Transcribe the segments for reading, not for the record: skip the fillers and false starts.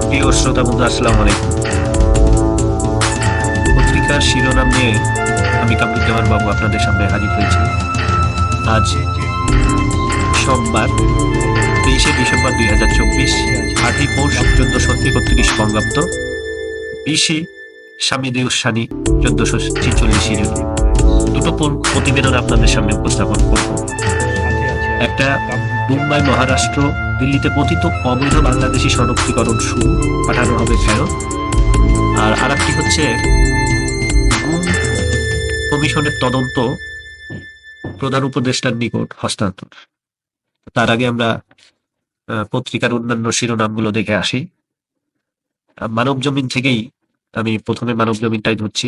প্রিয় শ্রোতা বন্ধু, আসসালামু আলাইকুম। পত্রিকার শিরোনাম নিয়ে আমি কামরুজ্জামান বাবু আপনাদের সামনে হাজির হয়েছি। আজ সোমবার 23শে ডিসেম্বর 2024, 8ই পৌষ 1431 বঙ্গাব্দ, 20শে শামীদ-ই-উস-সানি 1446 হিজরি। দুটো প্রতিবেদন আপনাদের সামনে উপস্থাপন করব। একটা, মুম্বাই মহারাষ্ট্র দিল্লিতে কথিত অবৈধ বাংলাদেশি শনাক্তকরণ শুরু, পাঠানো হবে ফেরত। আর আরেকটি হচ্ছে, গুম কমিশনের তদন্ত প্রধান উপদেষ্টার নিকট হস্তান্তর। তার আগে আমরা পত্রিকার অন্যান্য শিরোনামগুলো দেখে আসি। মানব জমিন থেকেই আমি প্রথমে মানব জমিনটাই ধরছি।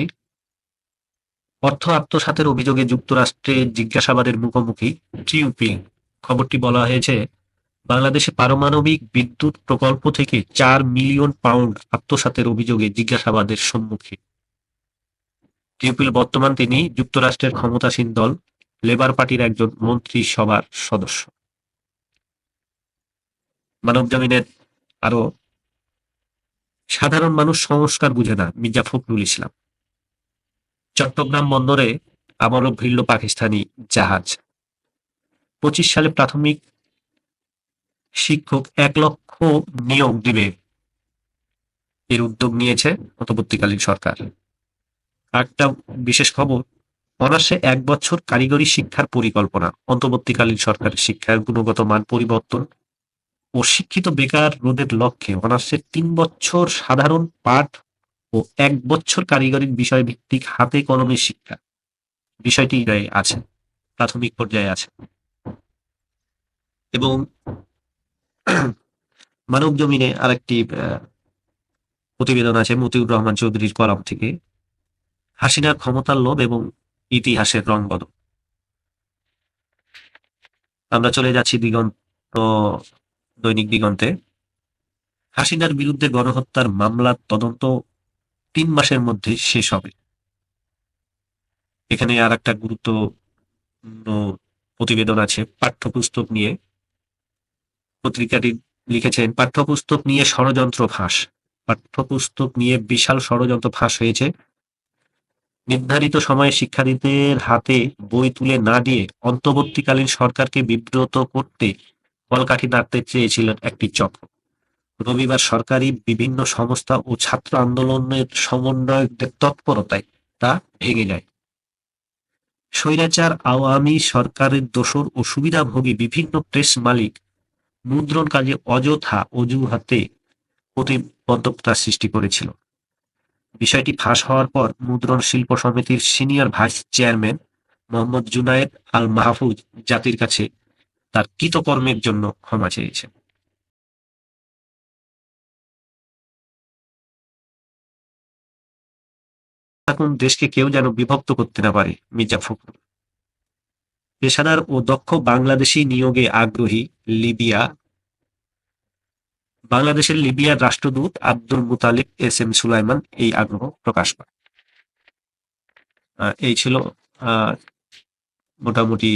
অর্থ আত্মসাতের অভিযোগে যুক্তরাষ্ট্রের জিজ্ঞাসাবাদের মুখোমুখি টিউপি। খবরটি বলা হয়েছে, বাংলাদেশে পারমাণবিক বিদ্যুৎ প্রকল্প থেকে 4 মিলিয়ন পাউন্ড আত্মসাতের অভিযোগে জিজ্ঞাসাবাদের সম্মুখীন টিউপিল। বর্তমান তিনি যুক্তরাষ্ট্রের ক্ষমতাসীন দল লেবার পার্টির একজন মন্ত্রিসভার সদস্য। মানব জমিনের আরো, সাধারণ মানুষ সংস্কার বুঝে না, মির্জা ফখরুল ইসলাম। চট্টগ্রাম বন্দরে আবারও ভিড়ল পাকিস্তানি জাহাজ। 25 সালে প্রাথমিক শিক্ষক 1 লক্ষ নিয়োগ দিবে, এর উদ্যোগ নিয়েছে অন্তর্বর্তীকালীন সরকার। একটা বিশেষ খবর, অনার্সে 1 বছর কারিগরি শিক্ষার পরিকল্পনা। অন্তর্বর্তীকালীন সরকারের শিক্ষার গুণগত মান পরিবর্তন ও শিক্ষিত বেকার রোধের লক্ষ্যে অনার্সের 3 বছর সাধারণ পাঠ ও 1 বছর কারিগরি বিষয় ভিত্তিক হাতে কলমে শিক্ষা বিষয়টি আছে, প্রাথমিক পর্যায়ে আছে। এবং মানব জমিনে আরেকটি প্রতিবেদন আছে মতিউর রহমান চৌধুরীর কলাম থেকে, হাসিনার ক্ষমতার লোভ এবং ইতিহাসের রংবদল। আমরা চলে যাচ্ছি দৈনিক দিগন্তে। হাসিনার বিরুদ্ধে গণহত্যার মামলার তদন্ত 3 মাসের মধ্যে শেষ হবে। এখানে আর একটা গুরুত্বপূর্ণ প্রতিবেদন আছে পাঠ্যপুস্তক নিয়ে। পত্রিকাটি লিখেছেন, পাঠ্যপুস্তক নিয়ে ষড়যন্ত্র ফাঁস। পাঠ্যপুস্তক নিয়ে বিশাল ষড়যন্ত্র ফাঁস হয়েছে। নির্ধারিত সময়ে শিক্ষার্থীদের হাতে বই তুলে না দিয়ে অন্তর্বর্তীকালীন সরকারকে বিব্রত করতে কলকাঠি নাড়তে চেয়েছিলেন একটি চক্র। রবিবার সরকারি বিভিন্ন সংস্থা ও ছাত্র আন্দোলনের সমন্বয়কদের তৎপরতায় তা ভেঙে যায়। স্বৈরাচার আওয়ামী সরকারের দোসর ও সুবিধাভোগী বিভিন্ন প্রেস মালিক মুদ্রণ কাজে অযথা অজুহাতে প্রতিবদ্ধকতা সৃষ্টি করেছিল। বিষয়টি ফাঁস হওয়ার পর মুদ্রণ শিল্প সমিতির senior vice chairman Mohammad Junayed Al Mahfuz জাতির কাছে তার কৃতকর্মের জন্য ক্ষমা চেয়েছেন। এখন দেশকে কেউ যেন বিভক্ত করতে না পারে, মির্জা ফখরুল। পেশাদার ও দক্ষ বাংলাদেশি নিয়োগে আগ্রহী লিবিয়া। বাংলাদেশের লিবিয়ার রাষ্ট্রদূত আব্দুল মুতালিব এস এম সুলাইমান এই আগ্রহ প্রকাশ পায়। এই ছিল মোটামুটি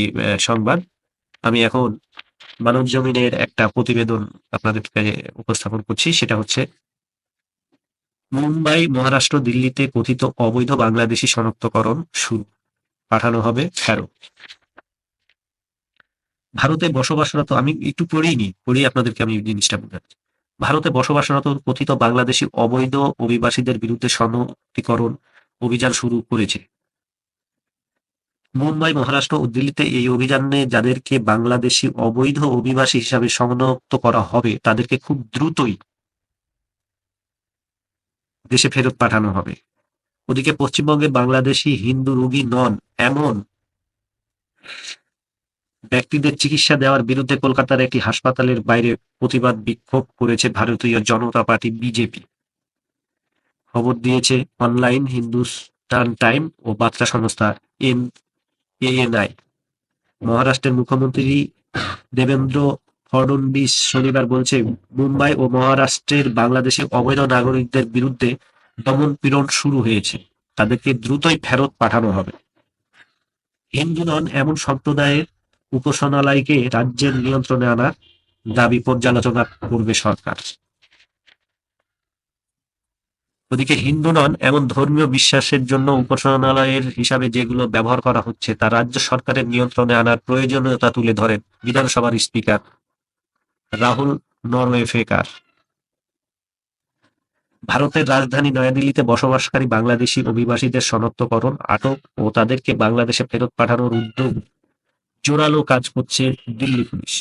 সংবাদ। আমি এখন মানব জমিনের একটা প্রতিবেদন আপনাদেরকে উপস্থাপন করছি। সেটা হচ্ছে, মুম্বাই মহারাষ্ট্র দিল্লিতে কথিত অবৈধ বাংলাদেশি শনাক্তকরণ শুরু, পাঠানো হবে ফেরত। ভারতে বসবাসরত, আমি একটু পড়েই আপনাদেরকে আমি জিনিসটা বোঝাচ্ছি। ভারতে বসবাসরত কথিত বাংলাদেশি অবৈধ অভিবাসীদের বিরুদ্ধে শনাক্তকরণ অভিযান শুরু করেছে মুম্বাই মহারাষ্ট্র ও দিল্লিতে। এই অভিযানে যাদেরকে বাংলাদেশি অবৈধ অভিবাসী হিসাবে শনাক্ত করা হবে তাদেরকে খুব দ্রুতই দেশে ফেরত পাঠানো হবে। ওদিকে পশ্চিমবঙ্গে বাংলাদেশি হিন্দু রোগী নন এমন ব্যক্তিদের চিকিৎসা দেওয়ার বিরুদ্ধে কলকাতার একটি হাসপাতালের বাইরে প্রতিবাদ বিক্ষোভ করেছে ভারতীয় জনতা পার্টি বিজেপি। খবর দিয়েছে অনলাইন হিন্দুস্তান টাইম ও বার্তা সংস্থা এএনআই। মহারাষ্ট্রের মুখ্যমন্ত্রী দেবেন্দ্র ফডনবিস শনিবার বলছে, মুম্বাই ও মহারাষ্ট্রের বাংলাদেশি অবৈধ নাগরিকদের বিরুদ্ধে দমন পীড়ন শুরু হয়েছে, তাদেরকে দ্রুতই ফেরত পাঠানো হবে। হিন্দু নন এমন সম্প্রদায়ের উপাসনালয়কে রাজ্যের নিয়ন্ত্রণে আনার দাবি পর্যালোচনা করবে সরকার। ওদিকে হিন্দু নন এমন ধর্মীয় বিশ্বাসের জন্য উপাসনালয়ের হিসাবে যেগুলো ব্যবহার করা হচ্ছে তা রাজ্য সরকারের নিয়ন্ত্রণে আনার প্রয়োজনীয়তা তুলে ধরেন বিধানসভার স্পিকার রাহুল নরওয়েফেকার। ভারতের রাজধানী নয়াদিল্লিতে বসবাসকারী বাংলাদেশি অভিবাসীদের শনাক্তকরণ, আটক ও তাদেরকে বাংলাদেশে ফেরত পাঠানোর উদ্যোগ জোরালো কাজ করছে দিল্লি পুলিশ।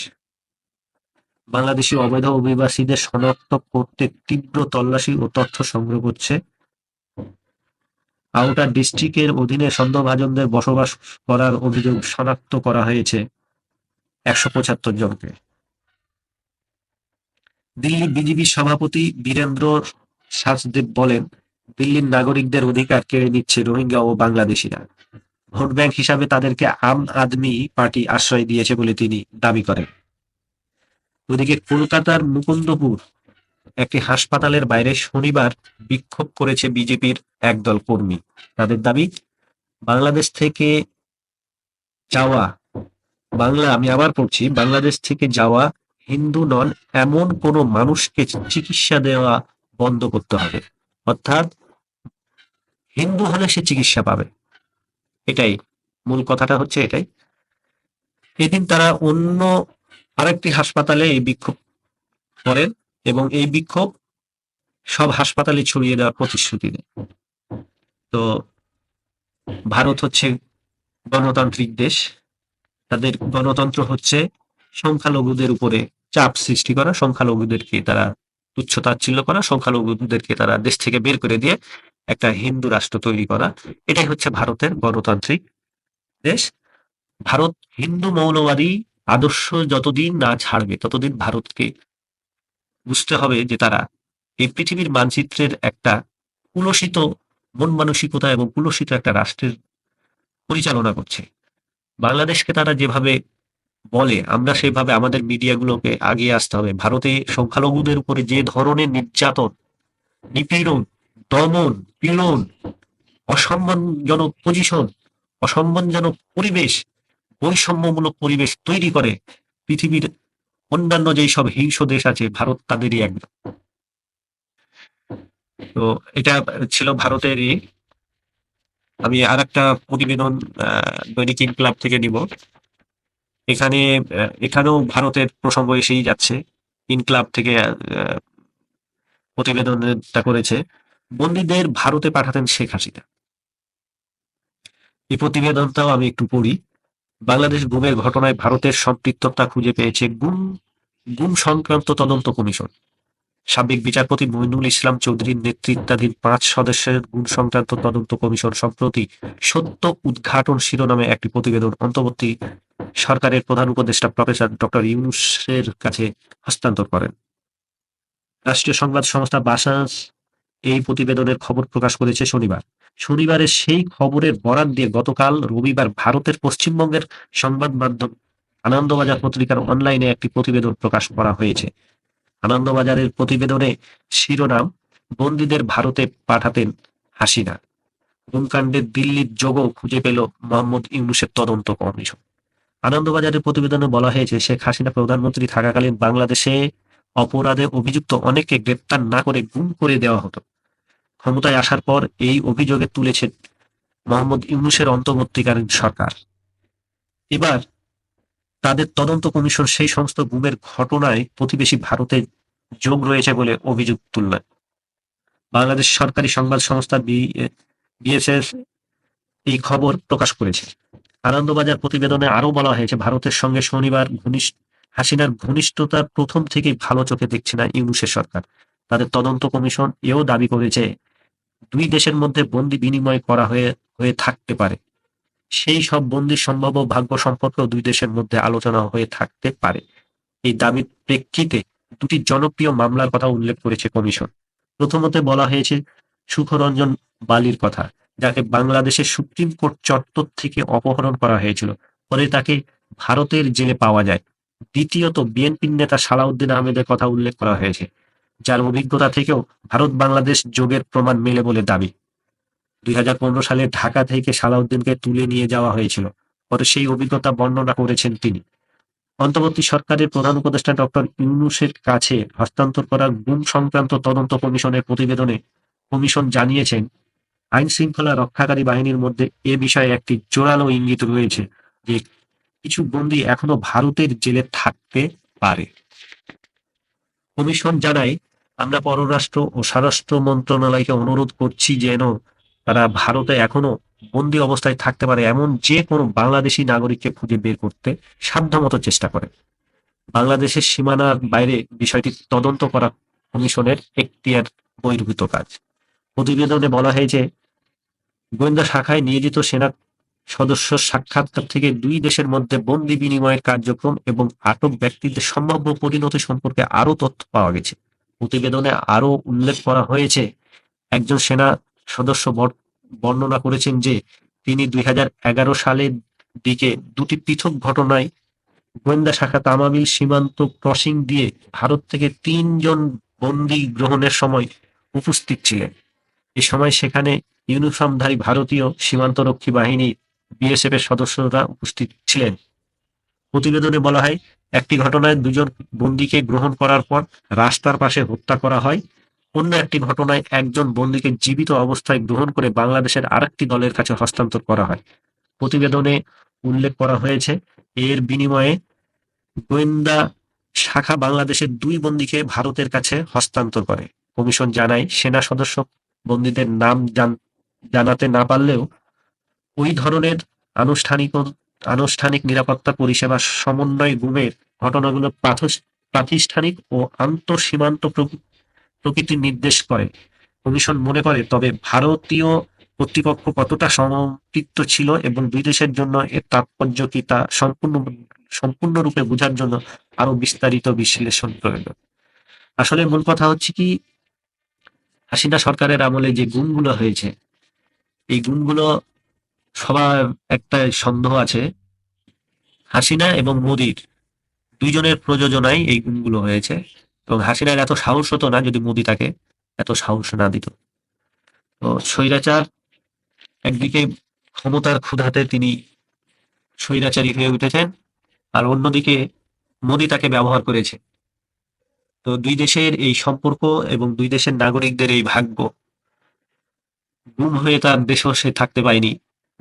বাংলাদেশি অবৈধ অভিবাসীদের শনাক্ত করতে তীব্র তল্লাশি ও তথ্য সংগ্রহ করছে। আউটার ডিস্ট্রিক্টের অধীনে সন্দেহভাজনদের বসবাস করার অভিযোগ শনাক্ত করা হয়েছে ১৭৫ জনকে। দিল্লি বিজেপি সভাপতি বীরেন্দ্র সাচদেব বলেন, দিল্লির নাগরিকদের অধিকার কেড়ে নিচ্ছে রোহিঙ্গা ও বাংলাদেশিরা। ভোট ব্যাংক হিসাবে তাদেরকে আম আদমি পার্টি আশ্রয় দিয়েছে বলে তিনি দাবি করেন। ওদিকে কলকাতার মুকুন্দপুর একটি হাসপাতালের বাইরে শনিবার বিক্ষোভ করেছে বিজেপির একদল কর্মী। তাদের দাবি, বাংলাদেশ থেকে যাওয়া আমি আবার পড়ছি, বাংলাদেশ থেকে যাওয়া হিন্দু নন এমন কোনো মানুষকে চিকিৎসা দেওয়া বন্ধ করতে হবে। অর্থাৎ হিন্দু হলে সে চিকিৎসা পাবে, এটাই মূল কথাটা হচ্ছে এটাই। এদিন তারা অন্য আরেকটি হাসপাতালে এই বিক্ষোভ করেন এবং এই বিক্ষোভ সব হাসপাতালে ছড়িয়ে দেওয়ার প্রতিশ্রুতি দেয়। তো ভারত হচ্ছে গণতান্ত্রিক দেশ, তাদের গণতন্ত্র হচ্ছে সংখ্যালঘুদের উপরে চাপ সৃষ্টি করা, সংখ্যালঘুদেরকে তারা তুচ্ছ-তাচ্ছিল্য করা, সংখ্যালঘুদেরকে তারা দেশ থেকে বের করে দিয়ে একটা হিন্দু রাষ্ট্র তৈরি করা। এটাই হচ্ছে ভারতের গণতান্ত্রিক দেশ। ভারত হিন্দু মৌলবাদী আদর্শ যতদিন না ছাড়বে ততদিন ভারতকে বুঝতে হবে যে তারা এই পৃথিবীর মানচিত্রের একটা কুলসিত মন মানসিকতা এবং কুলসিত একটা রাষ্ট্রের পরিচালনা করছে। বাংলাদেশকে তারা যেভাবে বলে, আমরা সেভাবে আমাদের মিডিয়াগুলোকে আগিয়ে আসতে হবে। ভারতে সংখ্যালঘুদের উপরে যে ধরনের নির্যাতন, নিপীড়ন, দমন, পীড়ন, অসম্মানজনক পজিশন, অসম্মানজনক পরিবেশ, বৈষম্যমূলক পরিবেশ তৈরি করে পৃথিবীর অন্যান্য যেই সব হিংস্র দেশ আছে, ভারত তাদেরই একদম। তো এটা ছিল ভারতেরই। আমি আর একটা প্রতিবেদন দৈনিক ইনকিলাব থেকে নিব। এখানেও ভারতের প্রসঙ্গ এসেই যাচ্ছে। ইনকিলাব থেকে প্রতিবেদনটা করেছে, বন্দীদের ভারতে পাঠাতেন শেখ হাসিনা। এই প্রতিবেদনটাও আমি একটু পড়ি। বাংলাদেশ গুমের ঘটনায় ভারতের সম্পৃক্ততা খুঁজে পেয়েছে গুম সংক্রান্ত তদন্ত কমিশন। সাবেক বিচারপতি মইনুল ইসলাম চৌধুরীর নেতৃত্বাধীন ৫ সদস্যের গুম সংক্রান্ত তদন্ত কমিশন সম্প্রতি সত্য উদ্ঘাটন শিরোনামে একটি প্রতিবেদন অন্তর্বর্তী সরকারের প্রধান উপদেষ্টা প্রফেসর ডক্টর ইউনূসের কাছে হস্তান্তর করেন। রাষ্ট্রীয় সংবাদ সংস্থা বাসাস এই প্রতিবেদনের খবর প্রকাশ করেছে শনিবার। শনিবারের সেই খবরের বরাত দিয়ে গতকাল রবিবার ভারতের পশ্চিমবঙ্গের সংবাদ মাধ্যম আনন্দবাজার পত্রিকার অনলাইনে একটি প্রতিবেদন প্রকাশ করা হয়েছে। আনন্দবাজারের প্রতিবেদনে শিরোনাম, বন্দীদের ভারতে পাঠাতেন হাসিনা, গুমকাণ্ডের দিল্লির যোগও খুঁজে পেল মোহাম্মদ ইউনূসের তদন্ত কমিশন। আনন্দবাজারের প্রতিবেদনে বলা হয়েছে, শেখ হাসিনা প্রধানমন্ত্রী থাকাকালীন বাংলাদেশে অপরাধে অভিযুক্ত অনেককে গ্রেপ্তার না করে গুম করে দেওয়া হতো। ক্ষমতায় আসার পর এই অভিযোগে তুলেছে মোহাম্মদ ইউনূসের অন্তর্বর্তীকালীন সরকার। এবার তাদের তদন্ত কমিশন সেই সমস্ত গুমের ঘটনায় প্রতিবেশী ভারতে যোগ রয়েছে বলে অভিযোগ তুললেন। বাংলাদেশ সরকারি সংবাদ সংস্থা বিএসএস এই খবর প্রকাশ করেছে। আনন্দবাজার প্রতিবেদনে আরো বলা হয়েছে, ভারতের সঙ্গে শনিবার হাসিনার ঘনিষ্ঠতার প্রথম থেকেই ভালো চোখে দেখছে না ইউনূসের সরকার। তাদের তদন্ত কমিশন এও দাবি করেছে, দুই দেশের মধ্যে বন্দি বিনিময় করা হয়ে থাকতে পারে। সেই সব বন্দির সম্ভাব্য ভাগ্য সম্পর্কেও দুই দেশের মধ্যে আলোচনা হয়ে থাকতে পারে। এই দাবির প্রেক্ষিতে দুটি জনপ্রিয় মামলার কথা উল্লেখ করেছে কমিশন। প্রথমত বলা হয়েছে সুখরঞ্জন বালির কথা, যাকে বাংলাদেশের সুপ্রিম কোর্ট চত্বর থেকে অপহরণ করা হয়েছিল, পরে তাকে ভারতের জেলে পাওয়া যায়। দ্বিতীয়ত বিএনপির নেতা সালাউদ্দিন আহমেদের কথা উল্লেখ করা হয়েছে, যার অভিজ্ঞতা থেকেও ভারত বাংলাদেশ যোগের প্রমাণ মেলে বলে দাবি। ২০১৫ সালে ঢাকা থেকে সালাউদ্দিনকে তুলে নিয়ে যাওয়া হয়েছিল, পরে সেই অভিজ্ঞতা বর্ণনা করেছেন তিনি। অন্তর্বর্তী সরকারের প্রধান উপদেষ্টা ডক্টর ইউনূসের কাছে হস্তান্তর করা গুম সংক্রান্ত তদন্ত কমিশনের প্রতিবেদনে কমিশন জানিয়েছেন, আইন শৃঙ্খলা রক্ষাকারী বাহিনীর মধ্যে এ বিষয়ে একটি জোরালো ইঙ্গিত রয়েছে যে কিছু বন্দী এখনো ভারতের জেলে থাকতে পারে। কমিশন জানায়, আমরা পররাষ্ট্র ও স্বরাষ্ট্র মন্ত্রণালয়কে অনুরোধ করছি যেন তারা ভারতে এখনো বন্দী অবস্থায় থাকতে পারে এমন যে কোনো বাংলাদেশি নাগরিককে খুঁজে বের করতে সাধ্যমতো চেষ্টা করে। বাংলাদেশের সীমানার বাইরে বিষয়টি তদন্ত করা কমিশনের এখতিয়ার বহির্ভূত কাজ। প্রতিবেদনে বলা হয়েছে, গোয়েন্দা শাখায় নিয়োজিত সেনা সদস্য সাক্ষাৎকার থেকে দুই দেশের মধ্যে বন্দি বিনিময়ের কার্যক্রম এবং আটক ব্যক্তিদের সম্ভাব্য পরিণতি সম্পর্কে আরও তথ্য পাওয়া গেছে। প্রতিবেদনে আরও উল্লেখ করা হয়েছে, একজন সেনা সদস্য বর্ণনা করেছেন যে তিনি 2011 সালের দিকে দুটি পৃথক ঘটনায় গোয়েন্দা শাখা তামাবিল সীমান্ত ক্রসিং দিয়ে ভারত থেকে 3 জন বন্দী গ্রহণের সময় উপস্থিত ছিলেন। এ সময় সেখানে ইউনিফর্মধারী ভারতীয় সীমান্তরক্ষী বাহিনী বিএসএফ এর সদস্যরা উপস্থিত ছিলেন। প্রতিবেদনে বলা হয়, একটি ঘটনায় 2 জন বন্দীকে গ্রহণ করার পর রাস্তার পাশে হত্যা করা হয়। অন্য একটি ঘটনায় একজন বন্দীকে জীবিত অবস্থায় গ্রহণ করে বাংলাদেশের আরেকটি দলের কাছে হস্তান্তর করা হয়। প্রতিবেদনে উল্লেখ করা হয়েছে, এর বিনিময়ে গোয়েন্দা শাখা বাংলাদেশের 2 বন্দীকে ভারতের কাছে হস্তান্তর করে। কমিশন জানায়, সেনা সদস্য বন্দীদের নাম জানাতে না পারলেও ওই ধরনের আনুষ্ঠানিক নিরাপত্তা পরিষেবা সমন্বয় গুমের ঘটনাগুলো প্রাতিষ্ঠানিক ও আন্তঃসীমান্ত প্রকৃতির নির্দেশ করে কমিশন মনে করে। তবে ভারতীয় কর্তৃপক্ষ কতটা সম্পৃক্ত ছিল এবং দুই দেশের জন্য এর তাৎপর্য কি তা সম্পূর্ণরূপে বোঝার জন্য আরো বিস্তারিত বিশ্লেষণ প্রয়োজন। আসলে মূল কথা হচ্ছে কি, হাসিনা সরকারের আমলে যে গুমগুলো হয়েছে, এই গুমগুলো সবার একটা সন্দেহ আছে, হাসিনা এবং মোদির দুইজনের প্রযোজনায় এই গুমগুলো হয়েছে। এবং হাসিনার এত সাহস হতো না যদি মোদি তাকে এত সাহস না দিত। তো স্বৈরাচার একদিকে ক্ষমতার ক্ষুধাতে তিনি স্বৈরাচারী হয়ে উঠেছেন, আর অন্যদিকে মোদি তাকে ব্যবহার করেছে। তো দুই দেশের এই সম্পর্ক এবং দুই দেশের নাগরিকদের এই ভাগ্য, গুম হয়ে তার দেশেও সে থাকতে পায়নি,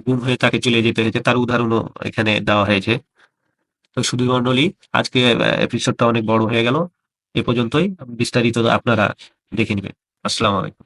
গুম হয়ে তাকে চলে যেতে হয়েছে, তার উদাহরণও এখানে দেওয়া হয়েছে। তো শুধু মন্ডলী, আজকে এপিসোডটা অনেক বড় হয়ে গেল, এ পর্যন্তই। বিস্তারিত আপনারা দেখে নেবেন। আসসালামু আলাইকুম।